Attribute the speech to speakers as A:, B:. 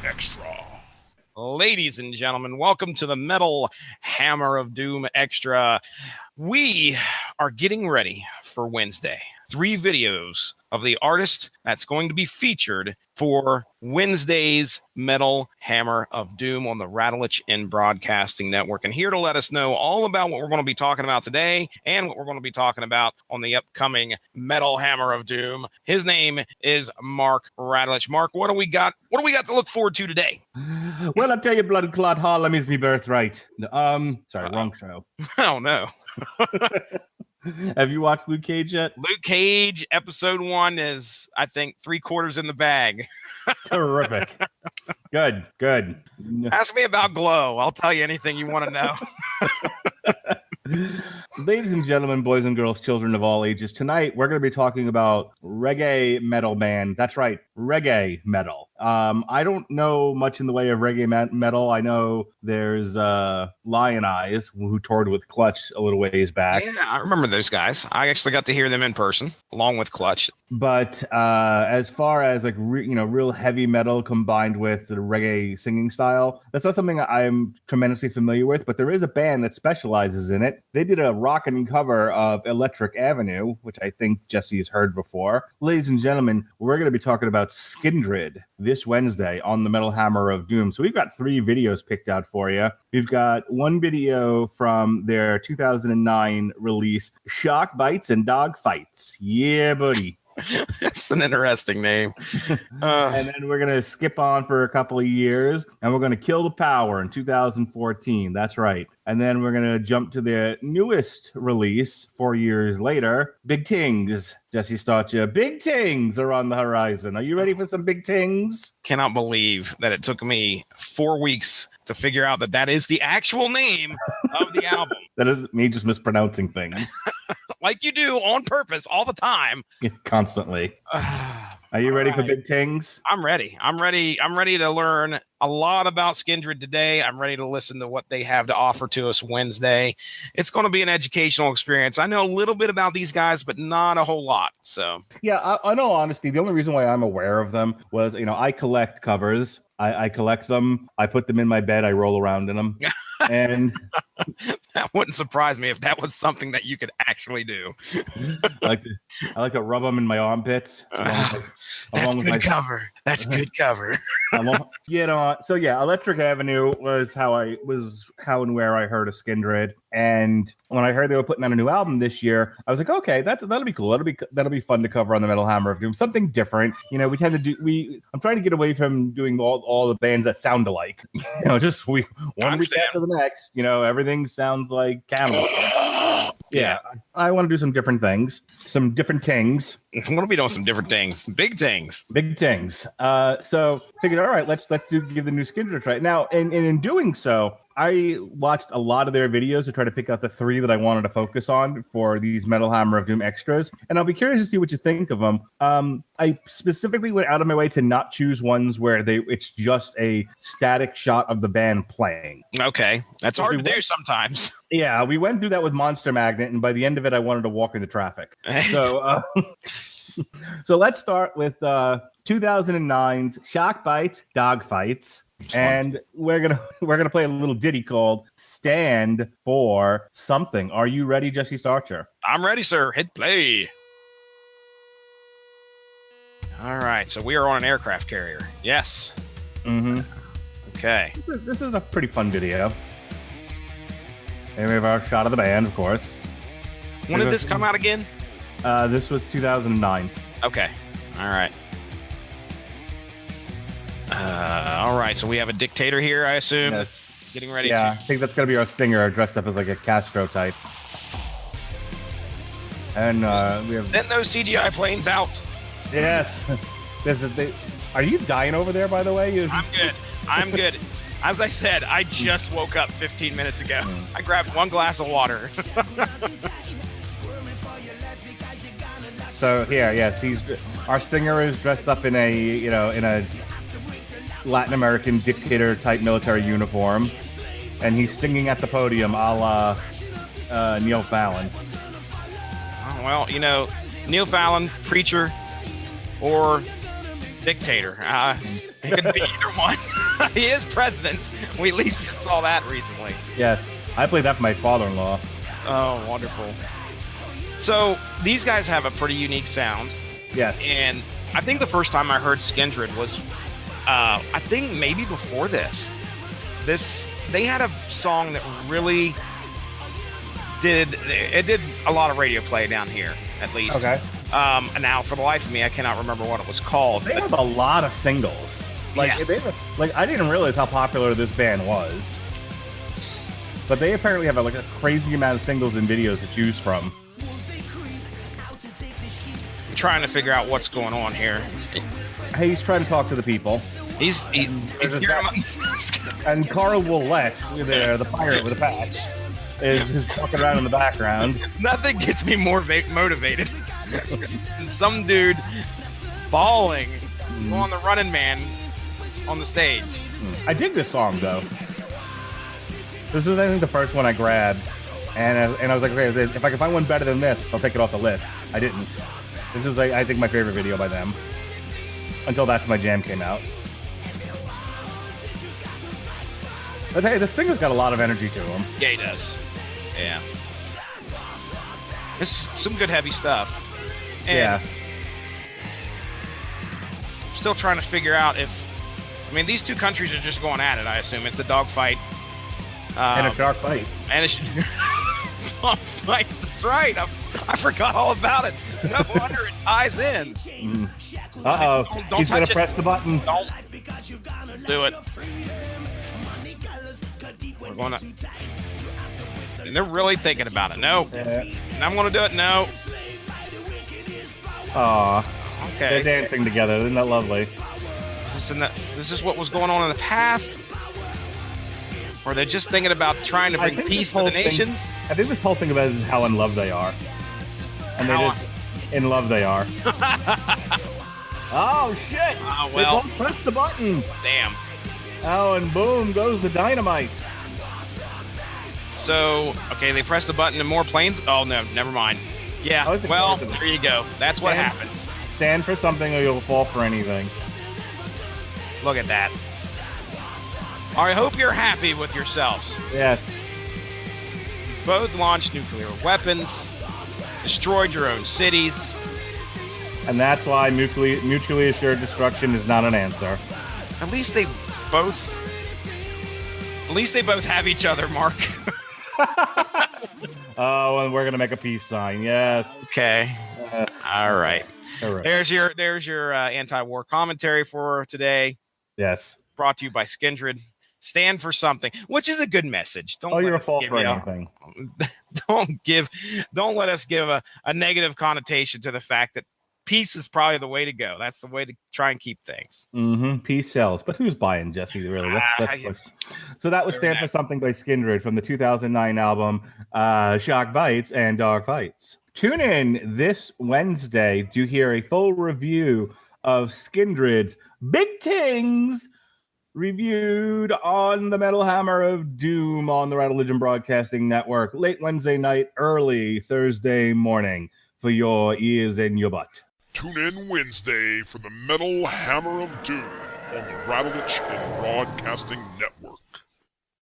A: Extra. Ladies and gentlemen, welcome to the Metal Hammer of Doom Extra. We are getting ready for Wednesday. 3 videos of the artist that's going to be featured for Wednesday's Metal Hammer of Doom on the Rattlich and Broadcasting Network. And here to let us know all about what we're going to be talking about today and what we're going to be talking about on the upcoming Metal Hammer of Doom. His name is Mark Rattlich. Mark, what do we got? What do we got to look forward to today?
B: Well, I tell you, Blood Clot Harlem is me birthright. Sorry, wrong show.
A: Oh, no.
B: Have you watched Luke Cage yet?
A: Luke Cage, episode 1 is, I think, 3/4 in the bag.
B: Terrific. Good.
A: Ask me about Glow. I'll tell you anything you want to know.
B: Ladies and gentlemen, boys and girls, children of all ages, tonight we're going to be talking about reggae metal band. That's right, reggae metal. I don't know much in the way of reggae metal. I know there's Lion Eyes, who toured with Clutch a little ways back.
A: Yeah, I remember those guys. I actually got to hear them in person, along with Clutch.
B: But as far as like real heavy metal combined with the reggae singing style, that's not something I'm tremendously familiar with. But there is a band that specializes in it. They did a rockin' cover of Electric Avenue, which I think Jesse has heard before. Ladies and gentlemen, we're going to be talking about Skindred this Wednesday on the Metal Hammer of Doom. So we've got 3 videos picked out for you. We've got one video from their 2009 release, Shark Bites and Dog Fights. Yeah, buddy.
A: That's an interesting name.
B: And then we're going to skip on for a couple of years, and we're going to Kill the Power in 2014. That's right. And then we're going to jump to their newest release 4 years later, Big Tings. Jesse Starcher, Big Tings are on the horizon. Are you ready for some Big Tings?
A: Cannot believe that it took me 4 weeks to figure out that is the actual name of the album.
B: That isn't me just mispronouncing things.
A: Like you do on purpose all the time.
B: Constantly. Are you ready for Big Tings?
A: I'm ready. I'm ready to learn a lot about Skindred today. I'm ready to listen to what they have to offer to us Wednesday. It's going to be an educational experience. I know a little bit about these guys, but not a whole lot. So
B: yeah, I know, honestly, the only reason why I'm aware of them was, I collect covers. I collect them. I put them in my bed. I roll around in them. And
A: that wouldn't surprise me if that was something that you could actually do.
B: I like to rub them in my armpits.
A: That's good cover. That's good cover.
B: So yeah, Electric Avenue was how and where I heard of Skindred. And when I heard they were putting out a new album this year, I was like, okay, that'll be cool. That'll be fun to cover on the Metal Hammer of Doom. Something different. We tend to do. I'm trying to get away from doing all the bands that sound alike. Just one week after the next. Everything sounds like Cannibal. Yeah, I want to do some different things, some different tings.
A: I'm going to be doing some different things, big tings.
B: So figured, all right, let's give the new Skindred a try. Now, and in doing so, I watched a lot of their videos to try to pick out the 3 that I wanted to focus on for these Metal Hammer of Doom extras, and I'll be curious to see what you think of them. I specifically went out of my way to not choose ones where it's just a static shot of the band playing.
A: Okay, that's hard to do sometimes.
B: Yeah, we went through that with Monster Magnet, and by the end of it, I wanted to walk into traffic. So, so let's start with 2009's Shark Bites, Dog Fights. And we're gonna play a little ditty called "Stand for Something." Are you ready, Jesse Starcher?
A: I'm ready, sir. Hit play. All right, so we are on an aircraft carrier. Yes.
B: Mm-hmm.
A: Okay.
B: This is a pretty fun video. And we have our shot of the band, of course.
A: When did this come out again?
B: This was 2009.
A: Okay. All right. All right, so we have a dictator here, I assume.
B: Yes.
A: Getting ready
B: to... I think that's going to be our singer dressed up as like a Castro type. And we have...
A: Send those CGI planes out.
B: Yes. Are you dying over there, by the way?
A: I'm good. As I said, I just woke up 15 minutes ago. I grabbed 1 glass of water.
B: So here, yes, our singer is dressed up in a Latin American dictator type military uniform, and he's singing at the podium a la Neil Fallon.
A: Oh, well, Neil Fallon, preacher, or dictator. He could be either one. He is president. We at least saw that recently.
B: Yes, I played that for my father-in-law.
A: Oh, wonderful. So these guys have a pretty unique sound.
B: Yes.
A: And I think the first time I heard Skindred was, I think maybe before this. They had a song that really did a lot of radio play down here, at least.
B: Okay.
A: And now, for the life of me, I cannot remember what it was called.
B: They have a lot of singles.
A: Yes.
B: I didn't realize how popular this band was. But they apparently have a crazy amount of singles and videos to choose from.
A: I'm trying to figure out what's going on here.
B: He's trying to talk to the people.
A: He's
B: and Carl Willett, the pirate with a patch, is walking around in the background.
A: Nothing gets me more motivated than some dude bawling on the Running Man on the stage.
B: I dig this song, though. This is, I think, the first one I grabbed, and I was like, okay, if I can find one better than this, I'll take it off the list. I didn't. This is, I think, my favorite video by them. Until That's My Jam came out. But hey, this singer's got a lot of energy to him.
A: Yeah, he does. Yeah. It's some good heavy stuff. And
B: yeah.
A: Still trying to figure out if... I mean, these two countries are just going at it, I assume. It's a dogfight.
B: And a dark fight.
A: And it's... Dogfights, that's right. I forgot all about it. No wonder it ties in.
B: Uh-oh.
A: Don't
B: He's going
A: touch
B: to press the button.
A: Don't do it. We're going to... And they're really thinking about it. No. And I'm going to do it. No.
B: Aw.
A: Okay.
B: They're dancing together. Isn't that lovely?
A: This is what was going on in the past? Or they're just thinking about trying to bring peace to the nations?
B: I think this whole thing about is how in love they are. And in love they are. Oh, shit!
A: Well.
B: They both pressed the button.
A: Damn.
B: Oh, and boom goes the dynamite.
A: So, okay, they press the button and more planes. Oh, no, never mind. Yeah, well, there you go. That's what happens.
B: Stand for something or you'll fall for anything.
A: Look at that. I hope you're happy with yourselves.
B: Yes.
A: Both launched nuclear weapons, destroyed your own cities.
B: And that's why mutually assured destruction is not an answer.
A: At least they both have each other, Mark.
B: Oh, and we're going to make a peace sign. Yes.
A: Okay. All right. There's your anti-war commentary for today.
B: Yes.
A: Brought to you by Skindred. Stand for something, which is a good message.
B: You're a fault for anything.
A: Don't let us give a negative connotation to the fact that peace is probably the way to go. That's the way to try and keep things.
B: Mm-hmm. Peace sells. But who's buying, Jesse, really? So that was Stand for Something by Skindred from the 2009 album Shock Bites and Dog Fights. Tune in this Wednesday to hear a full review of Skindred's Big Tings reviewed on the Metal Hammer of Doom on the Religion Broadcasting Network late Wednesday night, early Thursday morning for your ears and your butt.
C: Tune in Wednesday for the Metal Hammer of Doom on the Radulich and Broadcasting Network.